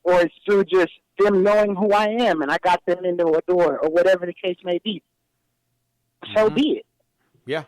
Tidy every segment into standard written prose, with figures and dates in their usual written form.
or it's through just them knowing who I am and I got them into a door or whatever the case may be. So be it. Yeah.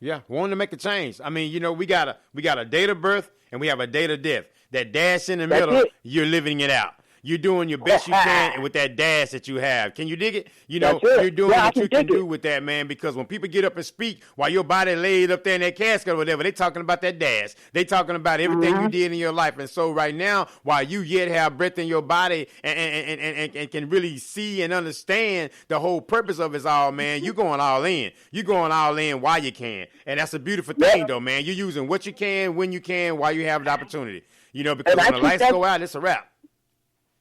Yeah. Wanting to make a change. I mean, we got a date of birth and we have a date of death. That dash in the middle, you're living it out. You're doing your best you can with that dash that you have. Can you dig it? You're doing what you can do with that, man, because when people get up and speak while your body laid up there in that casket or whatever, they talking about that dash. They talking about everything you did in your life. And so right now, while you yet have breath in your body and can really see and understand the whole purpose of it all, man, you're going all in. You're going all in while you can. And that's a beautiful thing, though, man. You're using what you can, when you can, while you have the opportunity. Because when the lights go out, it's a wrap.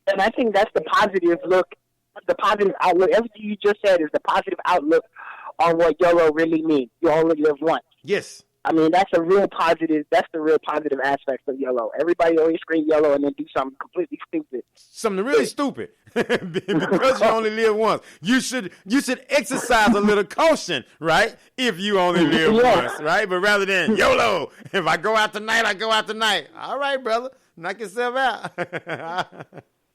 And I think that's the positive look, the positive outlook. Everything you just said is the positive outlook on what YOLO really means. You only live once. Yes. I mean, that's the real positive aspect of YOLO. Everybody always scream YOLO and then do something completely stupid. Something really stupid. Because you only live once. You should exercise a little caution, right? If you only live once, right? But rather than YOLO, if I go out tonight, I go out tonight. All right, brother. Knock yourself out.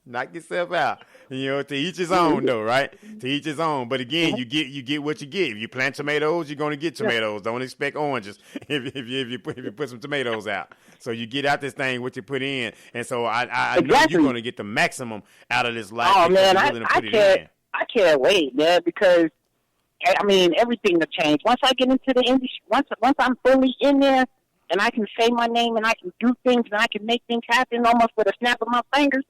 Knock yourself out. To each his own, though, right? To each his own. But again, you get what you get. If you plant tomatoes, you're going to get tomatoes. Don't expect oranges if you put some tomatoes out. So you get out this thing what you put in. And so I know you're going to get the maximum out of this life. Oh man, I can't wait, man, because I mean everything will change once I get into the industry. Once I'm fully in there. And I can say my name, and I can do things, and I can make things happen almost with a snap of my fingers.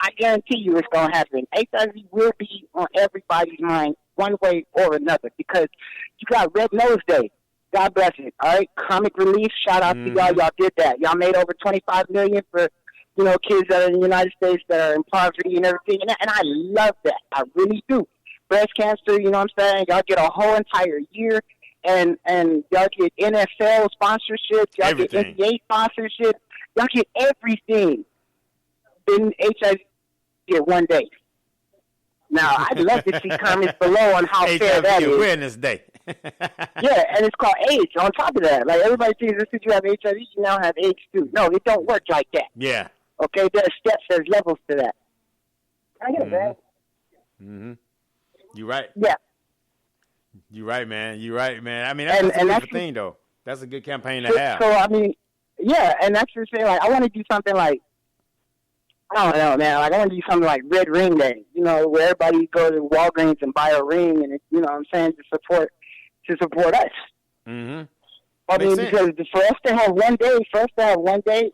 I guarantee you it's going to happen. HIV will be on everybody's mind one way or another because you got Red Nose Day. God bless it. All right, comic relief. Shout out to y'all. Y'all did that. Y'all made over $25 million for kids that are in the United States that are in poverty and everything. And I love that. I really do. Breast cancer. You know what I'm saying? Y'all get a whole entire year. And y'all get NFL sponsorships, y'all get NBA sponsorships, y'all get everything. Then HIV get one day. Now, I'd love to see comments below on how fair that is. Awareness Day. Yeah, and it's called AIDS on top of that. Like, everybody thinks just because you have HIV, you now have AIDS too. No, it don't work like that. Yeah. Okay, there's steps, there's levels to that. Can I get a bag? Mm-hmm. You right. Yeah. You're right, man. I mean, that's a good thing, though. That's a good campaign to have. So, I mean, yeah, and that's just saying, like, I want to do something like, I don't know, man. Like, I want to do something like Red Ring Day, where everybody go to Walgreens and buy a ring, and you know what I'm saying, to support us. Mm-hmm. I mean, because for us to have one day,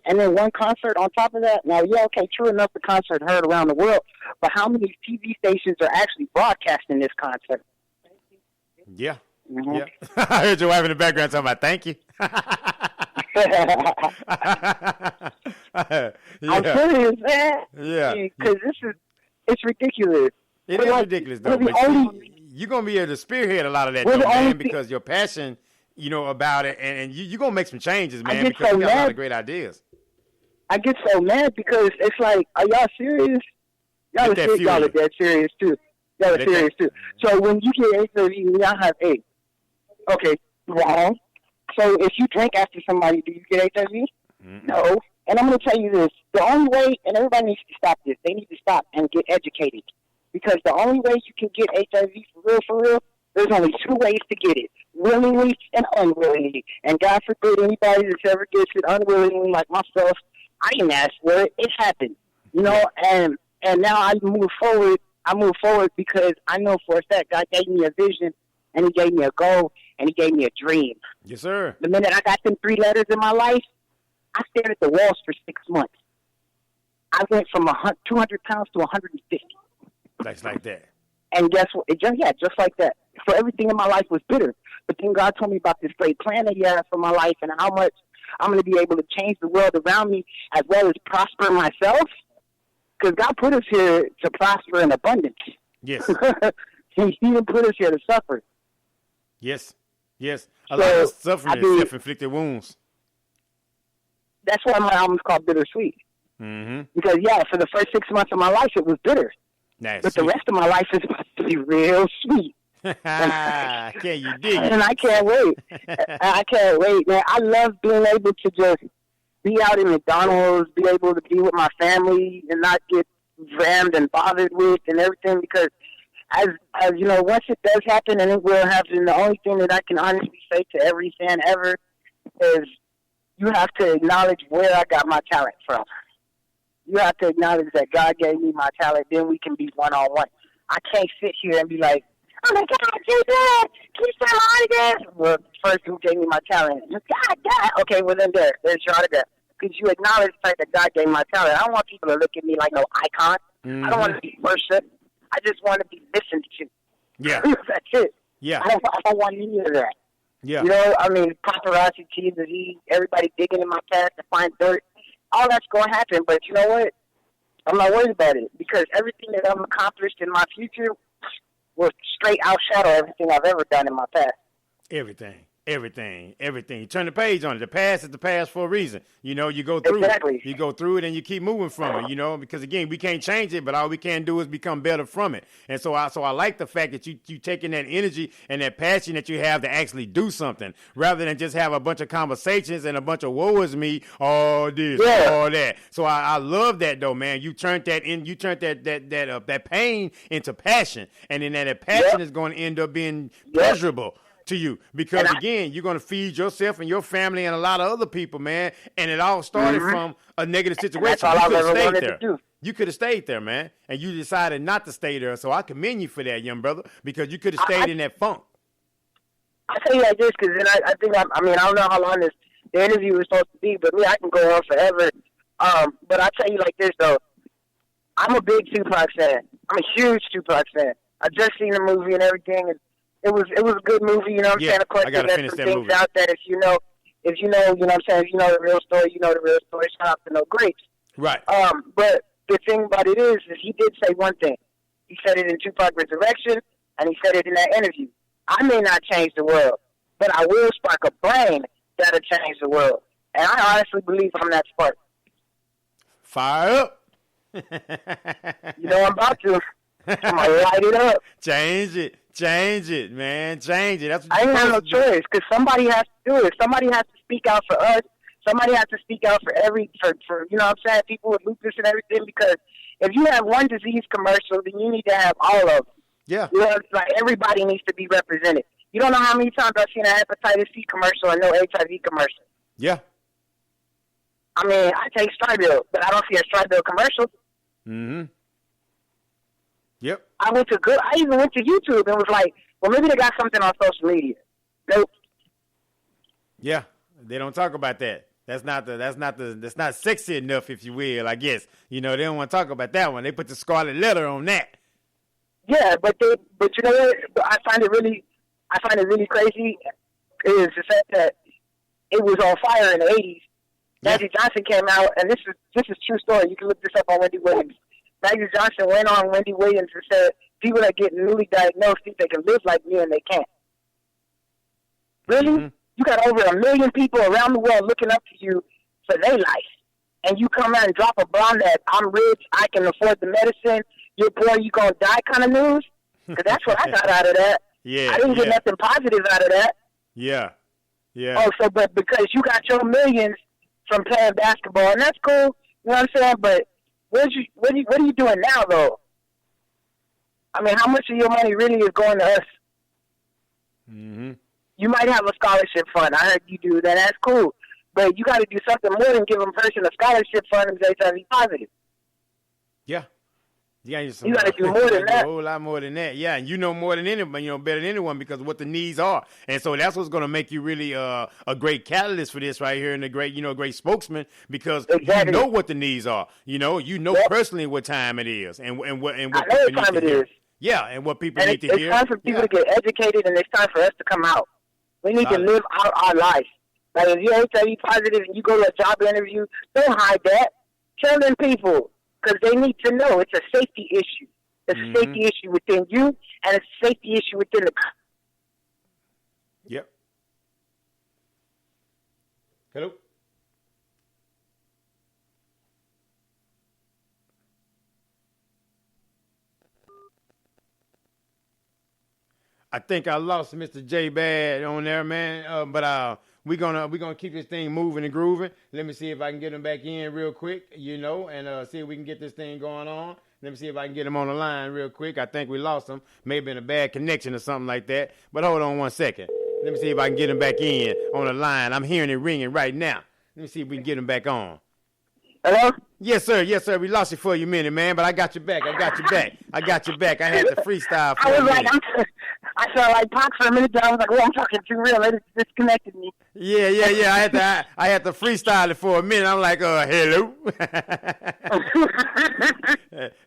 and then one concert on top of that. Now, yeah, okay, true enough, the concert heard around the world, but how many TV stations are actually broadcasting this concert? Yeah. Mm-hmm. Yeah. I heard your wife in the background talking about thank you. I'm serious, man. Yeah. Because it's ridiculous. It is ridiculous, though. But you're going to be able to spearhead a lot of that, though, man, because your passion, about it, and you're going to make some changes, man, because you got a lot of great ideas. I get so mad because it's like, are y'all serious? Y'all are dead serious, too. Y'all are serious, too. So when you get HIV, y'all have AIDS. Okay, wrong. So if you drink after somebody, do you get HIV? Mm-hmm. No. And I'm going to tell you this. The only way, and everybody needs to stop this, they need to stop and get educated. Because the only way you can get HIV for real, there's only two ways to get it. Willingly and unwillingly. And God forbid anybody that ever gets it unwillingly, like myself, I didn't ask for it. It happened. And now I move forward. Because I know for a fact God gave me a vision, and He gave me a goal, and He gave me a dream. Yes, sir. The minute I got them 3 letters in my life, I stared at the walls for 6 months. I went from 200 pounds to 150. That's like that. And guess what? Just like that. For everything in my life was bitter. But then God told me about this great plan that He had for my life and how much I'm going to be able to change the world around me as well as prosper myself. Because God put us here to prosper in abundance. Yes. He didn't put us here to suffer. Yes. A lot of suffering is self-inflicted wounds. That's why my album's called Bittersweet. Mm-hmm. Because, for the first 6 months of my life, it was bitter. Nice. But the rest of my life is about to be real sweet. Can you dig it? And I can't wait. I can't wait, man. I love being able to just be out in McDonald's, be able to be with my family and not get rammed and bothered with and everything, because as you know, once it does happen, and it will happen, the only thing that I can honestly say to every fan ever is you have to acknowledge where I got my talent from. You have to acknowledge that God gave me my talent, then we can be one-on-one. I can't sit here and be like, oh my God, JBad, can you sign my autograph? Well, first who gave me my talent? God. Okay, well then there's your autograph. Because you acknowledge the fact that God gave me my talent. I don't want people to look at me like no icon. Mm-hmm. I don't want to be worshipped. I just want to be listened to. Yeah. That's it. Yeah. I don't want any of that. Yeah. You know, I mean, paparazzi, TMZ, everybody digging in my past to find dirt. All that's going to happen. But you know what? I'm not worried about it, because everything that I've accomplished in my future will straight outshadow everything I've ever done in my past. Everything. You turn the page on it. The past is the past for a reason. You know, you go through it. You go through it and you keep moving from it, you know, because again, we can't change it, but all we can do is become better from it. And so I like the fact that you taking that energy and that passion that you have to actually do something, rather than just have a bunch of conversations and a bunch of woe is me, all this, all that. So I love that though, man. You turned that that pain into passion, and then that passion is going to end up being pleasurable to you, because again, you're going to feed yourself and your family and a lot of other people, man. And it all started from a negative situation. That's all I've ever wanted to do. You could have stayed there, man, and you decided not to stay there. So I commend you for that, young brother, because you could have stayed in that funk. I'll tell you like this, because then I think I don't know how long the interview was supposed to be, but me, I can go on forever. But I'll tell you like this though, I'm a big Tupac fan. I'm a huge Tupac fan. I just seen the movie and everything, and it was a good movie, you know what I'm saying? Of course, there's some things out that if you know, you know what I'm saying, if you know the real story, you know the real story. Shout out to No Grapes. Right. But the thing about it is he did say one thing. He said it in Tupac Resurrection, and he said it in that interview. I may not change the world, but I will spark a brain that'll change the world. And I honestly believe I'm that spark. Fire up. You know I'm about to. I'm going to light it up. Change it, man. Change it. That's what I ain't have no choice, because somebody has to do it. Somebody has to speak out for us. Somebody has to speak out for you know what I'm saying, people with lupus and everything, because if you have one disease commercial, then you need to have all of them. Yeah. You know, it's like everybody needs to be represented. You don't know how many times I've seen a hepatitis C commercial and no HIV commercial. Yeah. I mean, I take Stribill, but I don't see a Stribill commercial. Mm-hmm. Yep. I even went to YouTube and was like, well, maybe they got something on social media. Nope. Yeah, they don't talk about that. That's not sexy enough, if you will, I guess. You know, they don't want to talk about that one. They put the scarlet letter on that. Yeah, but you know what? I find it really crazy is the fact that it was on fire in the 80s. Yeah. Magic Johnson came out, and this is true story. You can look this up on Wendy Williams. Magic Johnson went on Wendy Williams and said, people that get newly diagnosed think they can live like me and they can't. Really? Mm-hmm. You got over 1 million people around the world looking up to you for their life. And you come out and drop a bomb that I'm rich, I can afford the medicine, you're poor, you gonna die kind of news? Because that's what I got out of that. Yeah, I didn't get nothing positive out of that. Yeah. Yeah. Oh, so but because you got your millions from playing basketball, and that's cool, you know what I'm saying? But what are you doing now, though? I mean, how much of your money really is going to us? Mm-hmm. You might have a scholarship fund. I heard you do that. That's cool. But you got to do something more than give a person a scholarship fund and say HIV positive. Yeah. You got to do more than that. A whole lot more than that. Yeah, and you know more than anyone, better than anyone, because of what the needs are. And so that's what's going to make you really a great catalyst for this right here, and a great, great spokesman, because you know what the needs are. You know personally what time it is and what people need to hear. Yeah, and what people need to hear. It's time for people to get educated, and it's time for us to come out. We need to live out our life. Like if you're HIV positive and you go to a job interview, don't hide that. Tell them people. Because they need to know it's a safety issue. It's a safety issue within you, and it's a safety issue within the... Yep. Hello? I think I lost Mr. JBad on there, man. But we're gonna keep this thing moving and grooving. Let me see if I can get him back in real quick, and see if we can get this thing going on. Let me see if I can get him on the line real quick. I think we lost him. Maybe in a bad connection or something like that. But hold on 1 second. Let me see if I can get him back in on the line. I'm hearing it ringing right now. Let me see if we can get him back on. Hello? Yes, sir. Yes, sir. We lost you for a minute, man, but I got you back. I had to freestyle for I was a minute. I saw like Pac for a minute there. I was like, oh, I'm talking too real. It disconnected me. Yeah. I had to freestyle it for a minute. I'm like, hello.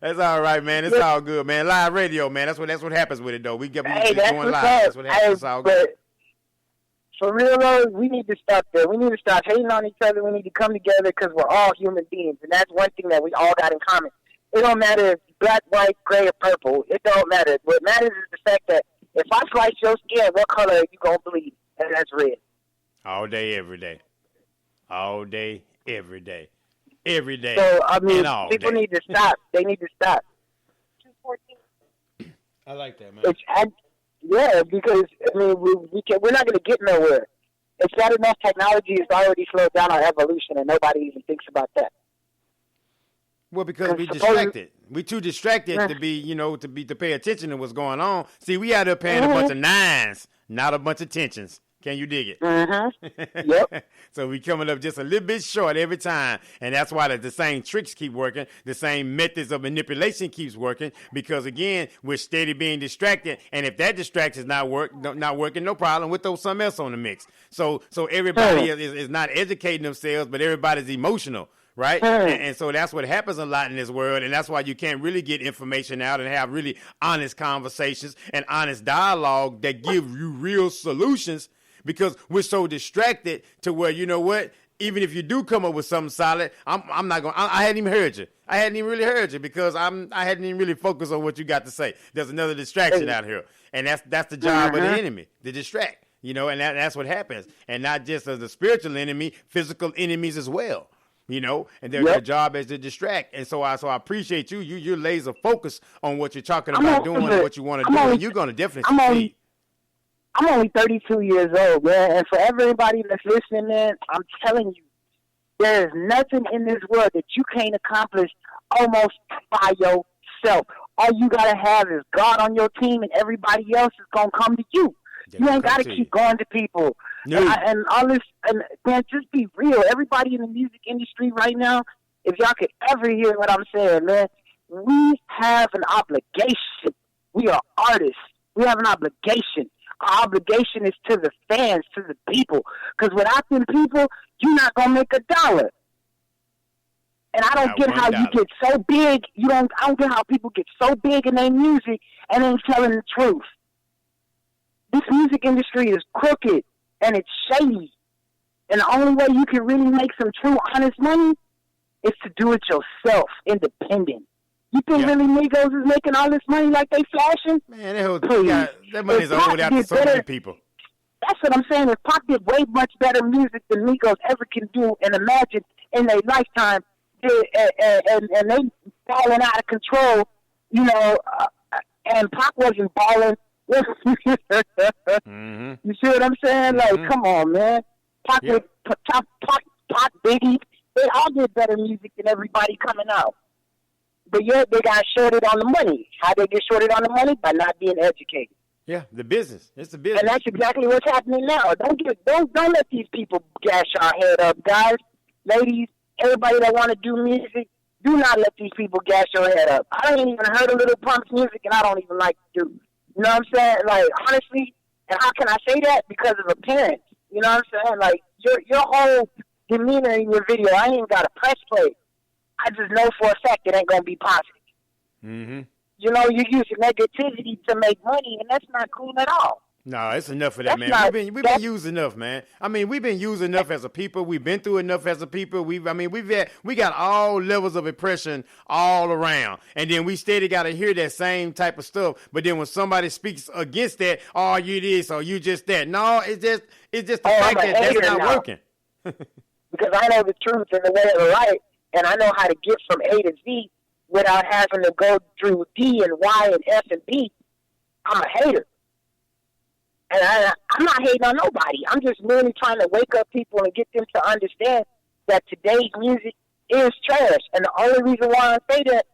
That's all right, man. It's all good, man. Live radio, man. That's what happens with it, though. We get going live. That's what happens. It's all good. For real, though, we need to stop there. We need to stop hating on each other. We need to come together because we're all human beings, and that's one thing that we all got in common. It don't matter if black, white, gray, or purple. It don't matter. What matters is the fact that if I slice your skin, what color are you going to bleed? And that's red. All day, every day. All day, every day. Every day. So, I mean, people need to stop. They need to stop. 214. I like that, man. Yeah, because, I mean, we're not going to get nowhere. It's not enough technology has already slowed down our evolution, and nobody even thinks about that. Well, because we distracted. We too distracted to be, to pay attention to what's going on. See, we out there paying a bunch of nines, not a bunch of tensions. Can you dig it? Mm-hmm. Yep. So we coming up just a little bit short every time, and that's why the same tricks keep working, the same methods of manipulation keeps working, because again, we're steady being distracted, and if that distraction is not working, no problem. We'll throw something else on the mix. So everybody is not educating themselves, but everybody's emotional. Right? And so that's what happens a lot in this world, and that's why you can't really get information out and have really honest conversations and honest dialogue that give you real solutions, because we're so distracted to where, you know what, even if you do come up with something solid, I'm not going to, I hadn't even heard you. I hadn't even really heard you because I hadn't even really focused on what you got to say. There's another distraction out here, and that's the job of the enemy, to distract, and that's what happens, and not just as a spiritual enemy, physical enemies as well. And their job is to distract. And so I appreciate you. You're laser focused on what you're talking about doing and what you want to do. And you're going to definitely succeed. I'm only 32 years old, man. And for everybody that's listening, man, I'm telling you, there's nothing in this world that you can't accomplish almost by yourself. All you got to have is God on your team, and everybody else is going to come to you. You ain't got to keep going to people. No. And all this, and man, just be real. Everybody in the music industry right now, if y'all could ever hear what I'm saying, man, we have an obligation. We are artists. We have an obligation. Our obligation is to the fans, to the people. Because without them people, you're not going to make $1. And I don't get how you get so big. I don't get how people get so big in their music and ain't telling the truth. This music industry is crooked, and it's shady. And the only way you can really make some true, honest money is to do it yourself, independent. You think really Migos is making all this money like they flashing? Man, that money's owed out to so many people. That's what I'm saying. If Pac did way much better music than Migos ever can do and imagine in their lifetime, and they falling out of control, and Pac wasn't balling. Mm-hmm. You see what I'm saying? Like, come on, man. Pac, Biggie, they all did better music than everybody coming out. But yet they got shorted on the money. How they get shorted on the money? By not being educated. Yeah, the business. It's the business. And that's exactly what's happening now. Don't let these people gas your head up, guys, ladies, everybody that want to do music. Do not let these people gas your head up. I ain't even heard a Little Pump's music, and I don't even like to do. You know what I'm saying? Like, honestly, and how can I say that? Because of appearance. You know what I'm saying? Like, your whole demeanor in your video, I ain't even got a press play. I just know for a fact it ain't going to be positive. Mm-hmm. You're using negativity to make money, and that's not cool at all. No, it's enough of that, man. We've been used enough, man. I mean, we've been used enough as a people. We've been through enough as a people. We got all levels of oppression all around, and then we steady got to hear that same type of stuff. But then when somebody speaks against that, oh, you this or you just that. No, it's just the fact that that's not working. Because I know the truth and the way of the right, and I know how to get from A to Z without having to go through D and Y and F and B. I'm a hater. I'm not hating on nobody. I'm just merely trying to wake up people and get them to understand that today's music is trash. And the only reason why I say that